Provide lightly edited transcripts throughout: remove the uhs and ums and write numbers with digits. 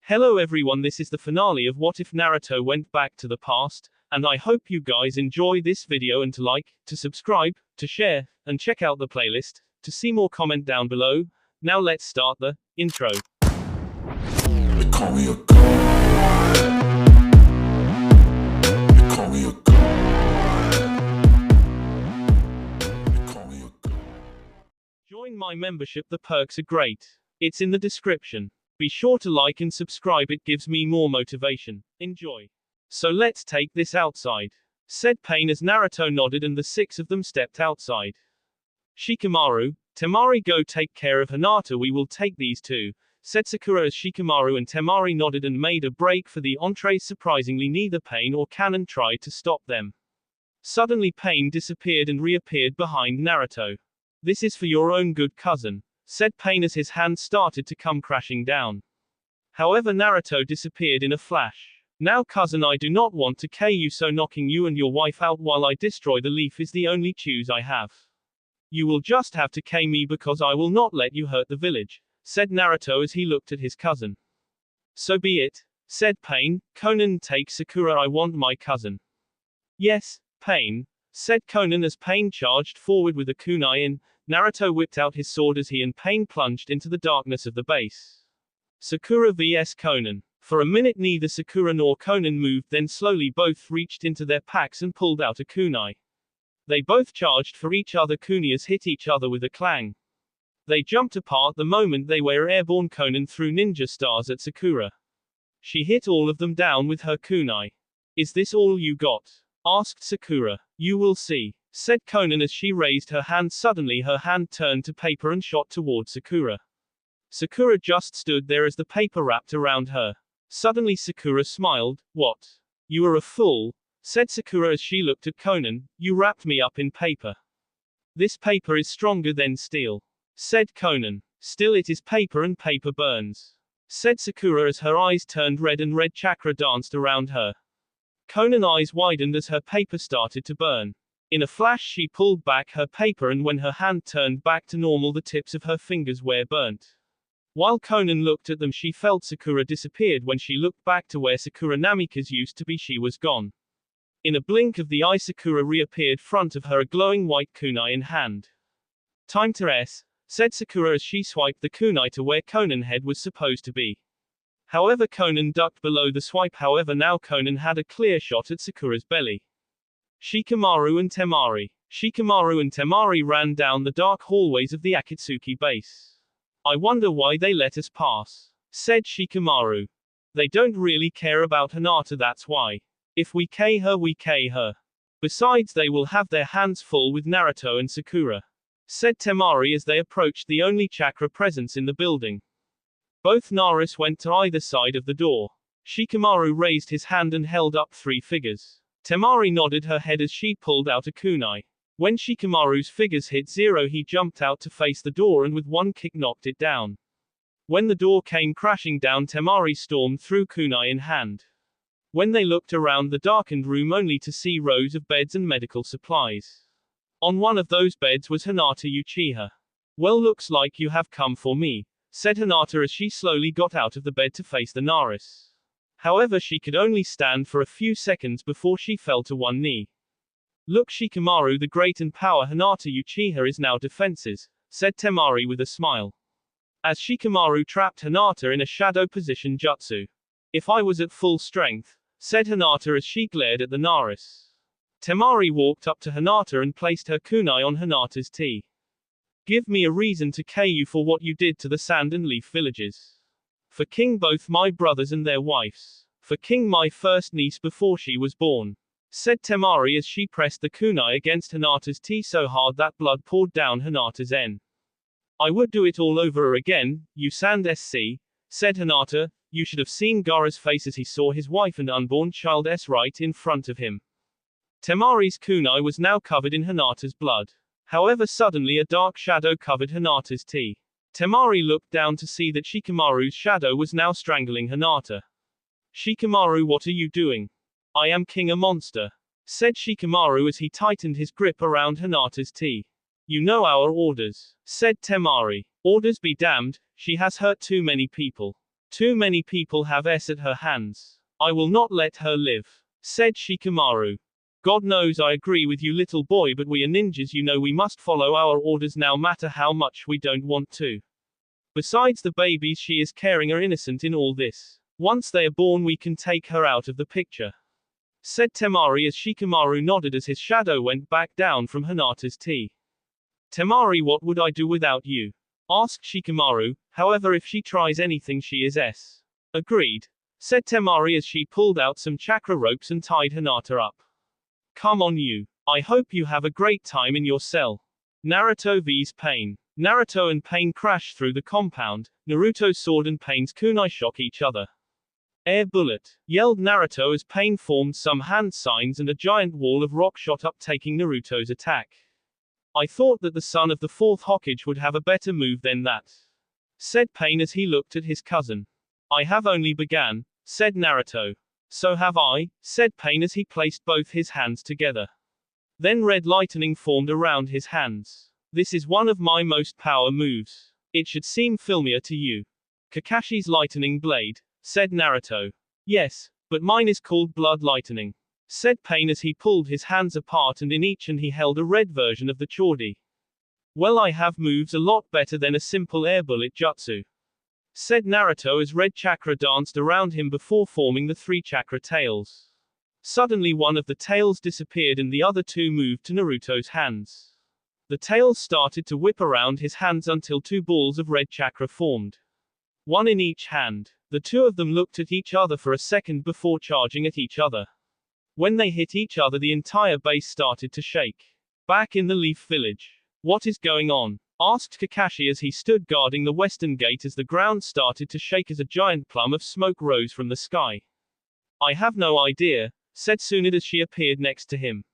Hello everyone, this is the finale of What If Naruto Went Back to the Past, and I hope you guys enjoy this video and to like, to subscribe, to share, and check out the playlist, to see more comment down below. Now let's start the intro. They call me a god. They call me a god. They call me a god. Join my membership, the perks are great. It's in the description. Be sure to like and subscribe, it gives me more motivation. Enjoy. So let's take this outside, said Pain as Naruto nodded and the six of them stepped outside. Shikamaru, Temari, go take care of Hinata, we will take these two, said Sakura as Shikamaru and Temari nodded and made a break for the entrees. Surprisingly, neither Pain or Kanon tried to stop them. Suddenly Pain disappeared and reappeared behind Naruto. This is for your own good, cousin, said Pain as his hand started to come crashing down. However, Naruto disappeared in a flash. Now cousin, I do not want to kill you, so knocking you and your wife out while I destroy the leaf is the only choose I have. You will just have to kill me because I will not let you hurt the village, said Naruto as he looked at his cousin. So be it, said Pain. Conan, take Sakura, I want my cousin. Yes, Pain, said Conan as Pain charged forward with a kunai in. Naruto whipped out his sword as he and Pain plunged into the darkness of the base. Sakura vs Conan. For a minute neither Sakura nor Conan moved, then slowly both reached into their packs and pulled out a kunai. They both charged for each other. Kunias hit each other with a clang. They jumped apart the moment they were airborne. Conan threw ninja stars at Sakura. She hit all of them down with her kunai. Is this all you got? Asked Sakura. You will see, said Conan as she raised her hand. Suddenly her hand turned to paper and shot toward Sakura. Sakura just stood there as the paper wrapped around her. Suddenly Sakura smiled. What? You are a fool, said Sakura as she looked at Conan. You wrapped me up in paper. This paper is stronger than steel, said Conan. Still it is paper and paper burns, said Sakura as her eyes turned red and red chakra danced around her. Conan's eyes widened as her paper started to burn. In a flash she pulled back her paper, and when her hand turned back to normal the tips of her fingers were burnt. While Conan looked at them, she felt Sakura disappeared. When she looked back to where Sakura Namikaze used to be, she was gone. In a blink of the eye Sakura reappeared front of her, a glowing white kunai in hand. Time to S, said Sakura as she swiped the kunai to where Conan's head was supposed to be. However, Conan ducked below the swipe. However, now Conan had a clear shot at Sakura's belly. Shikamaru and Temari. Shikamaru and Temari ran down the dark hallways of the Akatsuki base. I wonder why they let us pass, said Shikamaru. They don't really care about Hinata, that's why. If we kill her, we kill her. Besides, they will have their hands full with Naruto and Sakura, said Temari as they approached the only chakra presence in the building. Both Naruto went to either side of the door. Shikamaru raised his hand and held up three figures. Temari nodded her head as she pulled out a kunai. When Shikamaru's figures hit zero, he jumped out to face the door and with one kick knocked it down. When the door came crashing down, Temari stormed through kunai in hand. When they looked around the darkened room only to see rows of beds and medical supplies. On one of those beds was Hinata Uchiha. Well, looks like you have come for me, said Hinata as she slowly got out of the bed to face the Naruto. However, she could only stand for a few seconds before she fell to one knee. Look, Shikamaru the great and power Hinata Uchiha is now defenses, said Temari with a smile. As Shikamaru trapped Hinata in a shadow position jutsu. If I was at full strength, said Hinata as she glared at the Naruto. Temari walked up to Hinata and placed her kunai on Hinata's tea. Give me a reason to kill you for what you did to the sand and leaf villages. For King both my brothers and their wives. For King my first niece before she was born, said Temari as she pressed the kunai against Hinata's tea so hard that blood poured down Hinata's en. I would do it all over again, you sand SC, said Hinata. You should have seen Gaara's face as he saw his wife and unborn child right in front of him. Temari's kunai was now covered in Hinata's blood. However, suddenly a dark shadow covered Hinata's tea. Temari looked down to see that Shikamaru's shadow was now strangling Hinata. Shikamaru, what are you doing? I am king a monster, said Shikamaru as he tightened his grip around Hinata's tea. You know our orders, said Temari. Orders be damned, she has hurt too many people. Too many people have S at her hands. I will not let her live, said Shikamaru. God knows I agree with you, little boy, but we are ninjas, you know we must follow our orders no matter how much we don't want to. Besides, the babies she is carrying are innocent in all this. Once they are born, we can take her out of the picture, said Temari as Shikamaru nodded as his shadow went back down from Hinata's tea. Temari, what would I do without you? Asked Shikamaru. However, if she tries anything, she is S. Agreed, said Temari as she pulled out some chakra ropes and tied Hinata up. Come on you. I hope you have a great time in your cell. Naruto vs Pain. Naruto and Pain crash through the compound. Naruto's sword and Pain's kunai shock each other. Air bullet, yelled Naruto as Pain formed some hand signs and a giant wall of rock shot up, taking Naruto's attack. I thought that the son of the fourth Hokage would have a better move than that, said Pain as he looked at his cousin. I have only begun, said Naruto. So have I, said Pain as he placed both his hands together. Then red lightning formed around his hands. This is one of my most power moves. It should seem familiar to you. Kakashi's lightning blade, said Naruto. Yes, but mine is called blood lightning, said Pain as he pulled his hands apart and in each hand he held a red version of the Chordi. Well, I have moves a lot better than a simple air bullet jutsu, said Naruto as red chakra danced around him before forming the three chakra tails. Suddenly one of the tails disappeared and the other two moved to Naruto's hands. The tails started to whip around his hands until two balls of red chakra formed, one in each hand. The two of them looked at each other for a second before charging at each other. When they hit each other, the entire base started to shake. Back in the Leaf Village. What is going on? Asked Kakashi as he stood guarding the western gate as the ground started to shake as a giant plum of smoke rose from the sky. I have no idea, said Tsunade as she appeared next to him.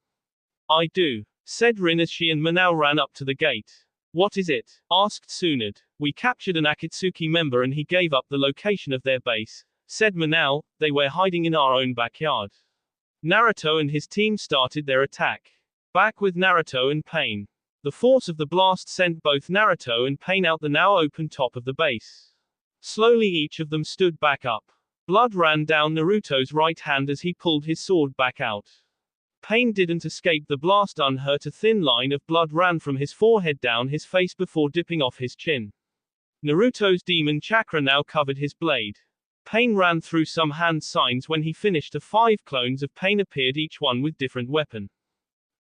I do, said Rin as she and Manao ran up to the gate. What is it? Asked Tsunade. We captured an Akatsuki member and he gave up the location of their base, said Manao. They were hiding in our own backyard. Naruto and his team started their attack. Back with Naruto and Pain. The force of the blast sent both Naruto and Pain out the now open top of the base. Slowly each of them stood back up. Blood ran down Naruto's right hand as he pulled his sword back out. Pain didn't escape the blast unhurt. A thin line of blood ran from his forehead down his face before dipping off his chin. Naruto's demon chakra now covered his blade. Pain ran through some hand signs. When he finished, 5 clones of Pain appeared, each one with different weapon.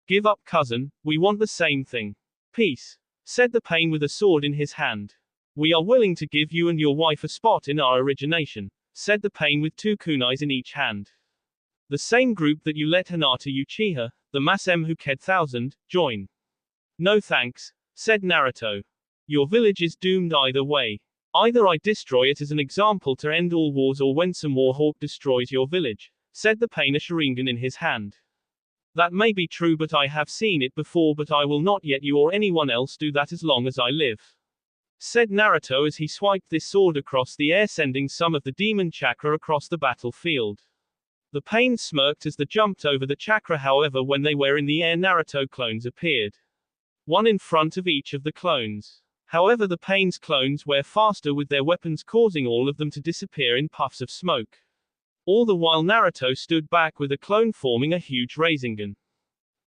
Give up, cousin, we want the same thing. Peace, said the Pain with a sword in his hand. We are willing to give you and your wife a spot in our origination, said the Pain with 2 kunais in each hand. The same group that you let Hinata Uchiha, the Masem Huked 1000, join. No thanks, said Naruto. Your village is doomed either way. Either I destroy it as an example to end all wars, or when some warhawk destroys your village, said the Pain, a Sharingan in his hand. That may be true, but I have seen it before, but I will not yet you or anyone else do that as long as I live, said Naruto as he swiped this sword across the air, sending some of the demon chakra across the battlefield. The Pain smirked as they jumped over the chakra. However, when they were in the air, Naruto clones appeared, one in front of each of the clones. However, the Pain's clones were faster with their weapons, causing all of them to disappear in puffs of smoke. All the while Naruto stood back with a clone forming a huge Rasengan.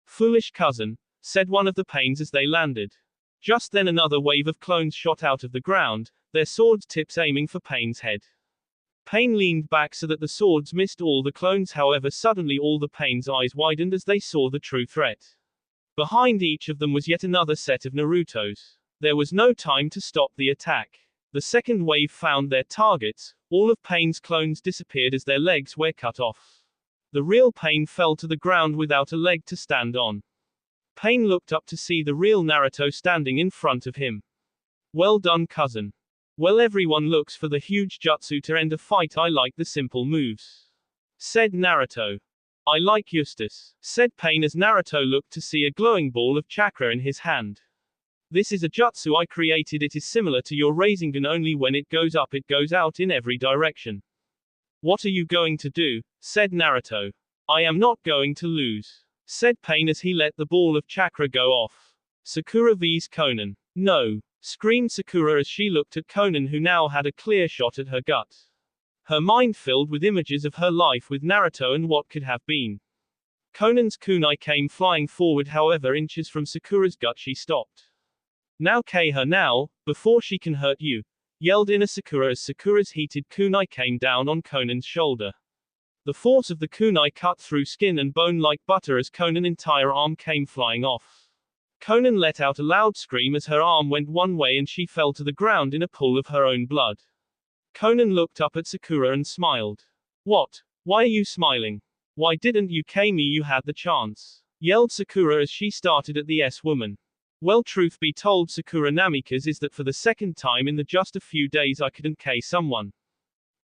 Foolish cousin, said one of the Pains as they landed. Just then another wave of clones shot out of the ground, their swords tips aiming for Pain's head. Pain leaned back so that the swords missed all the clones. However, suddenly all the Pain's eyes widened as they saw the true threat. Behind each of them was yet another set of Narutos. There was no time to stop the attack. The second wave found their targets. All of Pain's clones disappeared as their legs were cut off. The real Pain fell to the ground without a leg to stand on. Pain looked up to see the real Naruto standing in front of him. Well done, cousin. Well, everyone looks for the huge jutsu to end a fight. I like the simple moves, said Naruto. I like Eustace, said Pain as Naruto looked to see a glowing ball of chakra in his hand. This is a jutsu I created. It is similar to your Rasengan, only when it goes up it goes out in every direction. What are you going to do? Said Naruto. I am not going to lose, said Pain as he let the ball of chakra go off. Sakura vs Conan. No, screamed Sakura as she looked at Conan, who now had a clear shot at her gut. her mind filled with images of her life with Naruto and what could have been. Conan's kunai came flying forward, however inches from Sakura's gut she stopped. Now K her now, before she can hurt you, yelled inner Sakura as Sakura's heated kunai came down on Conan's shoulder. The force of the kunai cut through skin and bone like butter as Conan's entire arm came flying off. Conan let out a loud scream as her arm went one way and she fell to the ground in a pool of her own blood. Conan looked up at Sakura and smiled. What? Why are you smiling? Why didn't you K me? You had the chance, yelled Sakura as she started at the S-woman. Well, truth be told, Sakura Namikaze, is that for the second time in the just a few days I couldn't K someone.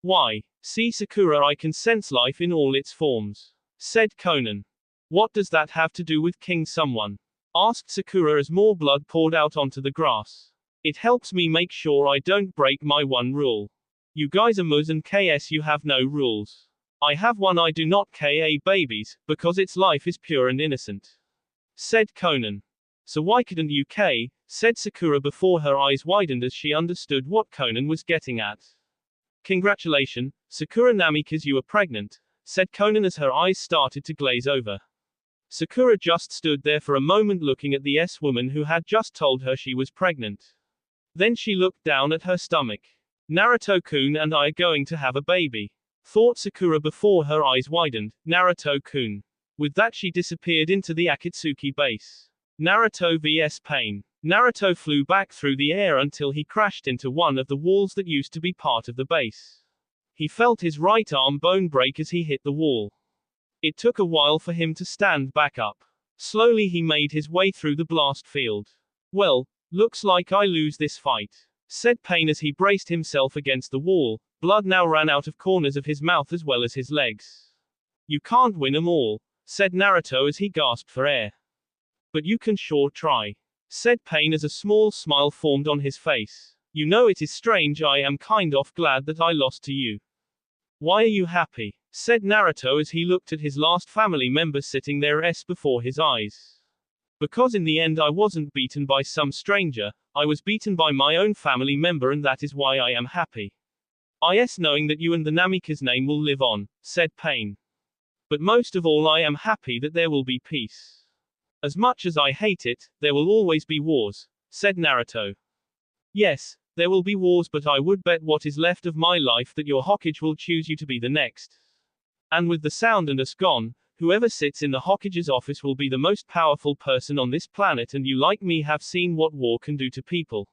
Why? See Sakura, I can sense life in all its forms, said Conan. What does that have to do with king someone? Asked Sakura as more blood poured out onto the grass. It helps me make sure I don't break my one rule. You guys are Muz and KS, you have no rules. I have one, I do not KA babies, because its life is pure and innocent, said Conan. So why couldn't you K? Said Sakura before her eyes widened as she understood what Conan was getting at. Congratulations, Sakura Namikaze, you are pregnant, said Conan as her eyes started to glaze over. Sakura just stood there for a moment looking at the S-woman who had just told her she was pregnant. Then she looked down at her stomach. Naruto-kun and I are going to have a baby, thought Sakura before her eyes widened. Naruto-kun. With that she disappeared into the Akatsuki base. Naruto vs Pain. Naruto flew back through the air until he crashed into one of the walls that used to be part of the base. He felt his right arm bone break as he hit the wall. It took a while for him to stand back up. Slowly he made his way through the blast field. Well, looks like I lose this fight, said Pain as he braced himself against the wall. Blood now ran out of corners of his mouth as well as his legs. You can't win 'em all, said Naruto as he gasped for air. But you can sure try, said Pain as a small smile formed on his face. You know, it is strange, I am kind of glad that I lost to you. Why are you happy? Said Naruto as he looked at his last family member sitting there before his eyes. Because in the end I wasn't beaten by some stranger, I was beaten by my own family member, and that is why I am happy. Knowing that you and the Namikaze name will live on, said Pain. But most of all I am happy that there will be peace. As much as I hate it, there will always be wars, said Naruto. Yes, there will be wars, but I would bet what is left of my life that your Hokage will choose you to be the next. And with the sound and us gone, whoever sits in the Hokage's office will be the most powerful person on this planet, and you like me have seen what war can do to people.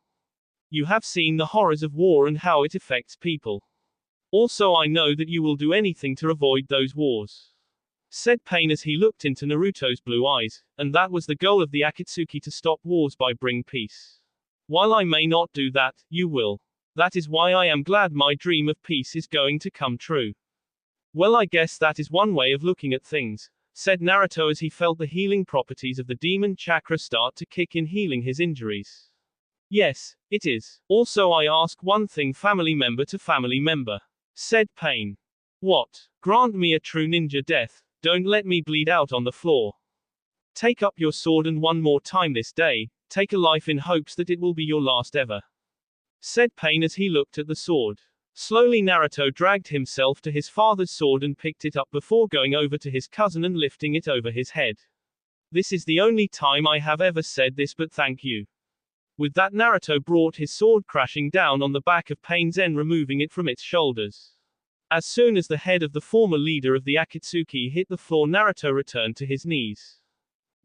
You have seen the horrors of war and how it affects people. Also I know that you will do anything to avoid those wars, said Pain as he looked into Naruto's blue eyes, and that was the goal of the Akatsuki, to stop wars by bring peace. While I may not do that, you will. That is why I am glad my dream of peace is going to come true. Well, I guess that is one way of looking at things, said Naruto as he felt the healing properties of the demon chakra start to kick in, healing his injuries. Yes, it is. Also I ask one thing, family member to family member, said Pain. What? Grant me a true ninja death. Don't let me bleed out on the floor. Take up your sword and one more time this day, take a life in hopes that it will be your last ever, said Pain as he looked at the sword. Slowly Naruto dragged himself to his father's sword and picked it up before going over to his cousin and lifting it over his head. This is the only time I have ever said this, but thank you. With that Naruto brought his sword crashing down on the back of Pain's end, removing it from its shoulders. As soon as the head of the former leader of the Akatsuki hit the floor, Naruto returned to his knees.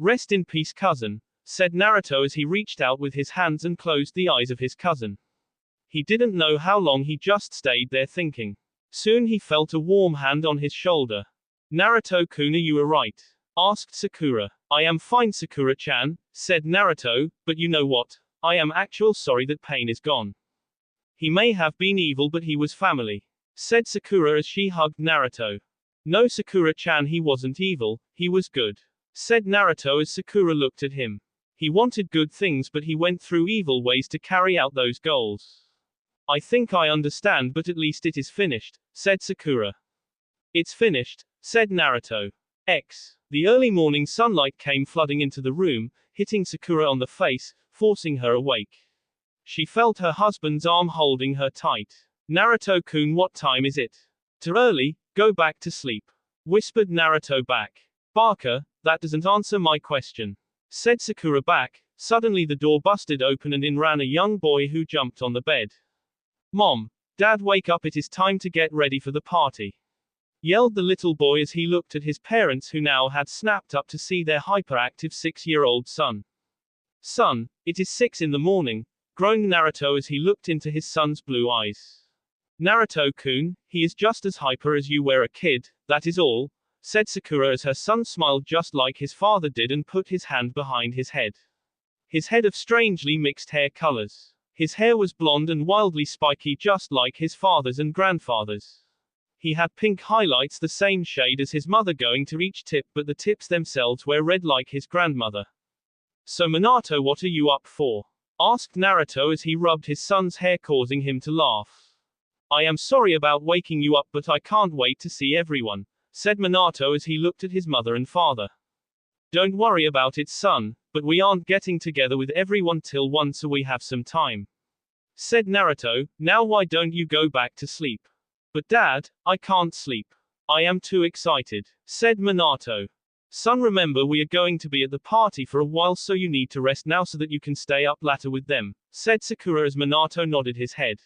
Rest in peace, cousin, said Naruto as he reached out with his hands and closed the eyes of his cousin. He didn't know how long he just stayed there thinking. Soon he felt a warm hand on his shoulder. Naruto-kun, are you alright? Asked Sakura. I am fine, Sakura-chan, said Naruto, but you know what? I am actually sorry that Pain is gone. He may have been evil, but he was family, said Sakura as she hugged Naruto. No, Sakura-chan, he wasn't evil, he was good, said Naruto as Sakura looked at him. He wanted good things, but he went through evil ways to carry out those goals. I think I understand, but at least it is finished, said Sakura. It's finished, said Naruto. The early morning sunlight came flooding into the room, hitting Sakura on the face, forcing her awake. She felt her husband's arm holding her tight. Naruto-kun, what time is it? Too early, go back to sleep. Whispered Naruto back. Barker, that doesn't answer my question. Said Sakura back. Suddenly the door busted open and in ran a young boy who jumped on the bed. Mom, Dad, wake up, it is time to get ready for the party. Yelled the little boy as he looked at his parents who now had snapped up to see their hyperactive 6-year-old son. Son, it is 6 in the morning, groaned Naruto as he looked into his son's blue eyes. Naruto-kun, he is just as hyper as you were a kid, that is all, said Sakura as her son smiled just like his father did and put his hand behind his head. His head of strangely mixed hair colors. His hair was blonde and wildly spiky just like his father's and grandfather's. He had pink highlights the same shade as his mother going to each tip, but the tips themselves were red like his grandmother. So Minato, what are you up for? Asked Naruto as he rubbed his son's hair causing him to laugh. I am sorry about waking you up but I can't wait to see everyone, said Minato as he looked at his mother and father. Don't worry about it son, but we aren't getting together with everyone till 1 so we have some time. Said Naruto, now why don't you go back to sleep? But Dad, I can't sleep. I am too excited, said Minato. Son, remember we are going to be at the party for a while so you need to rest now so that you can stay up later with them, said Sakura as Minato nodded his head.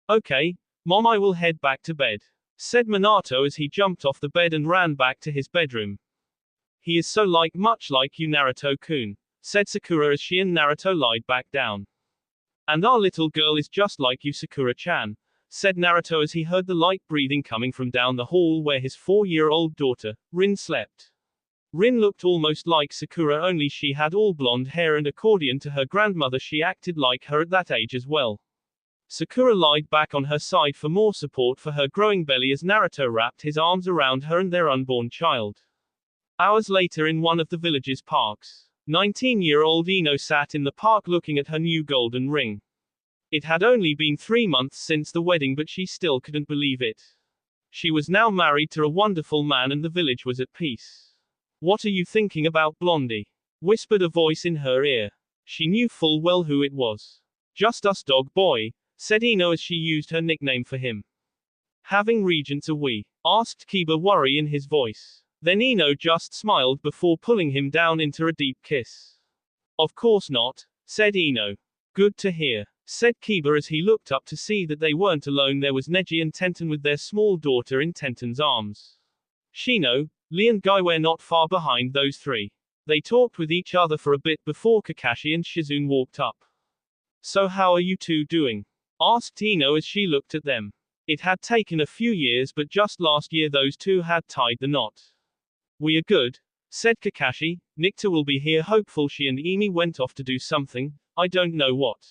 Okay, Mom, I will head back to bed, said Minato as he jumped off the bed and ran back to his bedroom. He is so much like you Naruto-kun, said Sakura as she and Naruto lied back down. And our little girl is just like you Sakura-chan, said Naruto as he heard the light breathing coming from down the hall where his 4-year-old daughter, Rin, slept. Rin looked almost like Sakura, only she had all blonde hair and according to her grandmother she acted like her at that age as well. Sakura lied back on her side for more support for her growing belly as Naruto wrapped his arms around her and their unborn child. Hours later in one of the village's parks, 19-year-old Ino sat in the park looking at her new golden ring. It had only been 3 months since the wedding but she still couldn't believe it. She was now married to a wonderful man and the village was at peace. What are you thinking about, Blondie? Whispered a voice in her ear. She knew full well who it was. Just us, dog boy, said Ino as she used her nickname for him. Having regents are we? Asked Kiba, worry in his voice. Then Ino just smiled before pulling him down into a deep kiss. Of course not, said Ino. Good to hear, said Kiba as he looked up to see that they weren't alone. There was Neji and Tenten with their small daughter in Tenten's arms. Shino, Lee and Guy were not far behind those three. They talked with each other for a bit before Kakashi and Shizune walked up. So how are you two doing? Asked Ino as she looked at them. It had taken a few years but just last year those two had tied the knot. We are good, said Kakashi. Nikta will be here. Hopeful she and Emi went off to do something, I don't know what.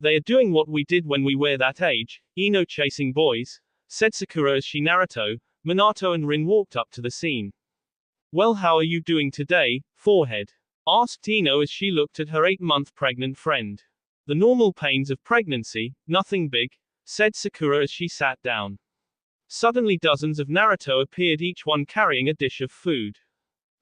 They are doing what we did when we were that age, Ino chasing boys, said Sakura as she Naruto, Minato and Rin walked up to the scene. Well, how are you doing today, forehead? Asked Ino as she looked at her 8-month pregnant friend. The normal pains of pregnancy, nothing big, said Sakura as she sat down. Suddenly dozens of Naruto appeared, each one carrying a dish of food.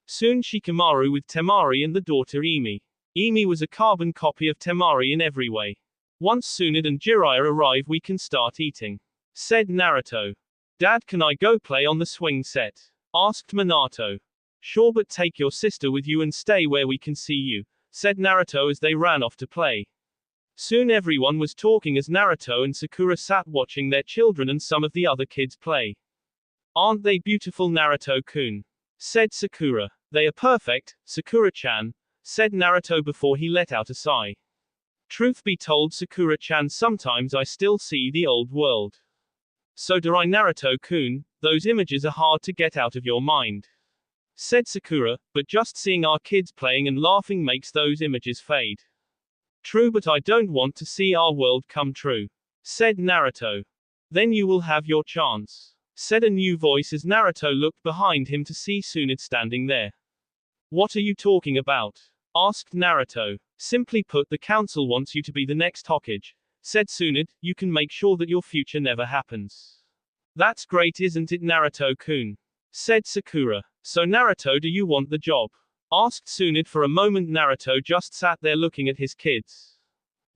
Soon Shikamaru with Temari and the daughter Emi. Emi was a carbon copy of Temari in every way. Once Tsunade and Jiraiya arrive we can start eating, said Naruto. Dad, can I go play on the swing set? Asked Minato. Sure, but take your sister with you and stay where we can see you, said Naruto as they ran off to play. Soon everyone was talking as Naruto and Sakura sat watching their children and some of the other kids play. Aren't they beautiful, Naruto-kun? Said Sakura. They are perfect, Sakura-chan, said Naruto before he let out a sigh. Truth be told, Sakura-chan, sometimes I still see the old world. So do I, Naruto-kun, those images are hard to get out of your mind. Said Sakura, but just seeing our kids playing and laughing makes those images fade. True, but I don't want to see our world come true, said Naruto. Then you will have your chance, said a new voice as Naruto looked behind him to see Tsunade standing there. What are you talking about? Asked Naruto. Simply put, the council wants you to be the next Hokage, said Tsunade. You can make sure that your future never happens. That's great, isn't it, Naruto-kun? Said Sakura. So Naruto, do you want the job? Asked Tsunade. For a moment Naruto just sat there looking at his kids.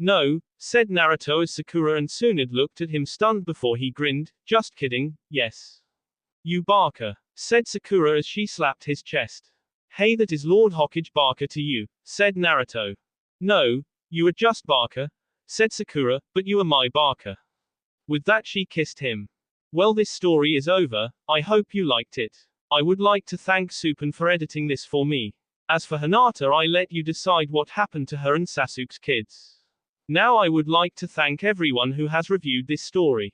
No, said Naruto as Sakura and Tsunade looked at him stunned before he grinned. Just kidding, yes. You Barker, said Sakura as she slapped his chest. Hey, that is Lord Hokage Barker to you, said Naruto. No, you are just Barker, said Sakura, but you are my Barker. With that she kissed him. Well, this story is over, I hope you liked it. I would like to thank Supun for editing this for me. As for Hinata, I let you decide what happened to her and Sasuke's kids. Now I would like to thank everyone who has reviewed this story.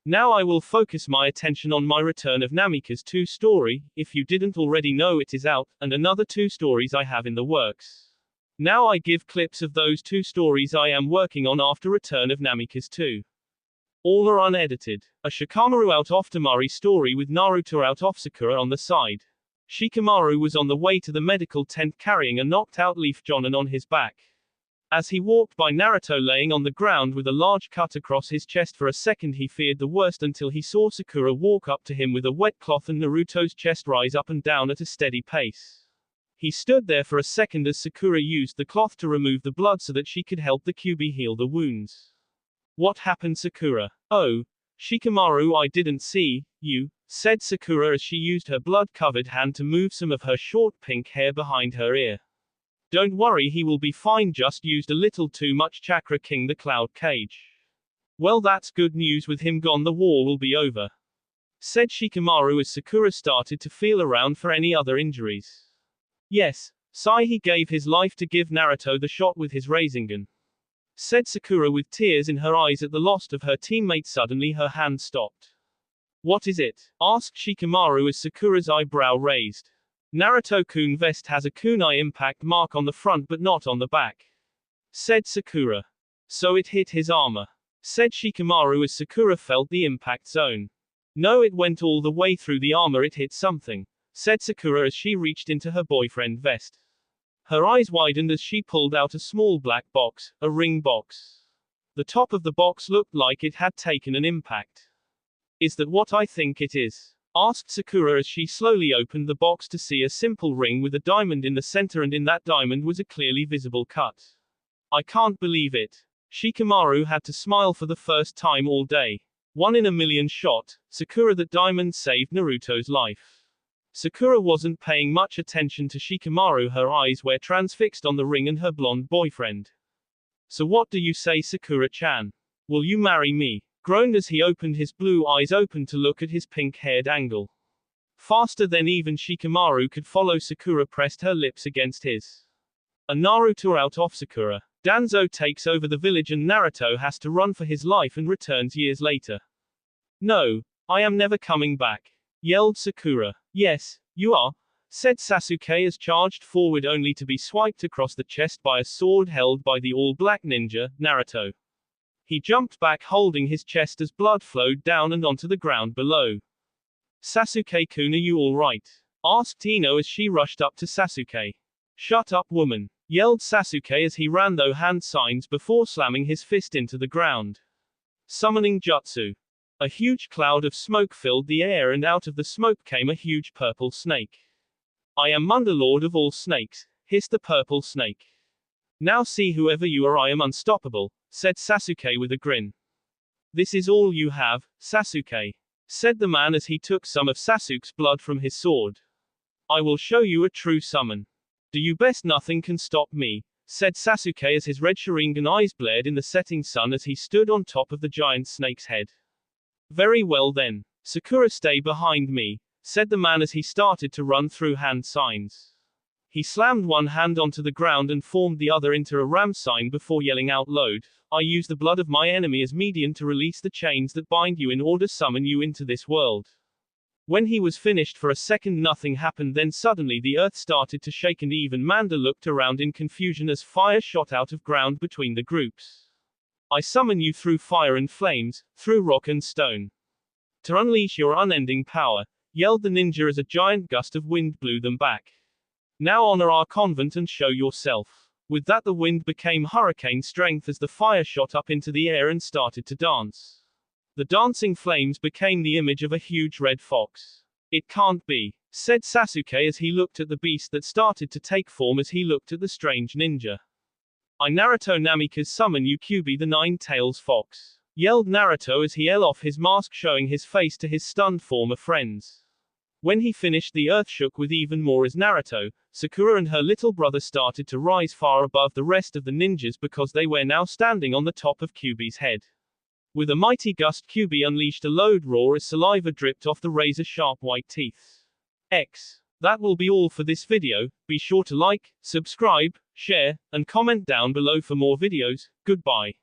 Now I will focus my attention on my Return of Namikaze 2 story, if you didn't already know it is out, and another 2 stories I have in the works. Now I give clips of those 2 stories I am working on after Return of Namikaze 2. All are unedited. A Shikamaru out of Tamari story with Naruto out of Sakura on the side. Shikamaru was on the way to the medical tent carrying a knocked out Leaf Jonin on his back. As he walked by Naruto laying on the ground with a large cut across his chest, for a second he feared the worst until he saw Sakura walk up to him with a wet cloth and Naruto's chest rise up and down at a steady pace. He stood there for a second as Sakura used the cloth to remove the blood so that she could help the Kyuubi heal the wounds. What happened, Sakura? Oh, Shikamaru, I didn't see you, said Sakura as she used her blood-covered hand to move some of her short pink hair behind her ear. Don't worry, he will be fine, just used a little too much chakra, King the Cloud Cage. Well, that's good news, with him gone the war will be over, said Shikamaru as Sakura started to feel around for any other injuries. Yes, sigh, he gave his life to give Naruto the shot with his Rasengan, said Sakura with tears in her eyes at the loss of her teammate. Suddenly her hand stopped. What is it? Asked Shikamaru as Sakura's eyebrow raised. Naruto-kun vest has a kunai impact mark on the front but not on the back, said Sakura. So it hit his armor, said Shikamaru as Sakura felt the impact zone. No, it went all the way through the armor, it hit something, said Sakura as she reached into her boyfriend vest. Her eyes widened as she pulled out a small black box, a ring box. The top of the box looked like it had taken an impact. Is that what I think it is? Asked Sakura as she slowly opened the box to see a simple ring with a diamond in the center, and in that diamond was a clearly visible cut. I can't believe it. Shikamaru had to smile for the first time all day. 1 in a million shot, Sakura, that diamond saved Naruto's life. Sakura wasn't paying much attention to Shikamaru, her eyes were transfixed on the ring and her blonde boyfriend. So what do you say, Sakura-chan? Will you marry me? Groaned as he opened his blue eyes open to look at his pink-haired angle. Faster than even Shikamaru could follow, Sakura pressed her lips against his. A Naruto out of Sakura. Danzo takes over the village and Naruto has to run for his life and returns years later. No, I am never coming back, yelled Sakura. Yes, you are, said Sasuke as charged forward only to be swiped across the chest by a sword held by the all-black ninja, Naruto. He jumped back holding his chest as blood flowed down and onto the ground below. Sasuke-kun, are you alright? Asked Ino as she rushed up to Sasuke. Shut up, woman, yelled Sasuke as he ran through hand signs before slamming his fist into the ground. Summoning jutsu. A huge cloud of smoke filled the air and out of the smoke came a huge purple snake. I am Underlord of all snakes, hissed the purple snake. Now see, whoever you are, I am unstoppable, said Sasuke with a grin. This is all you have, Sasuke, said the man as he took some of Sasuke's blood from his sword. I will show you a true summon. Do you best, nothing can stop me, said Sasuke as his red Sharingan eyes blared in the setting sun as he stood on top of the giant snake's head. Very well then, Sakura, stay behind me, said the man as he started to run through hand signs. He slammed one hand onto the ground and formed the other into a ram sign before yelling out loud, I use the blood of my enemy as medium to release the chains that bind you in order to summon you into this world. When he was finished, for a second nothing happened, then suddenly the earth started to shake and even Manda looked around in confusion as fire shot out of ground between the groups. I summon you through fire and flames, through rock and stone, to unleash your unending power, yelled the ninja as a giant gust of wind blew them back. Now honor our convent and show yourself. With that the wind became hurricane strength as the fire shot up into the air and started to dance. The dancing flames became the image of a huge red fox. It can't be, said Sasuke as he looked at the beast that started to take form as he looked at the strange ninja. I Naruto Namikaze summon you Kyuubi the Nine-Tails Fox, yelled Naruto as he off his mask showing his face to his stunned former friends. When he finished, the earth shook with even more as Naruto, Sakura and her little brother started to rise far above the rest of the ninjas because they were now standing on the top of Kyuubi's head. With a mighty gust, Kyuubi unleashed a loud roar as saliva dripped off the razor-sharp white teeth. That will be all for this video. Be sure to like, subscribe, share, and comment down below for more videos. Goodbye.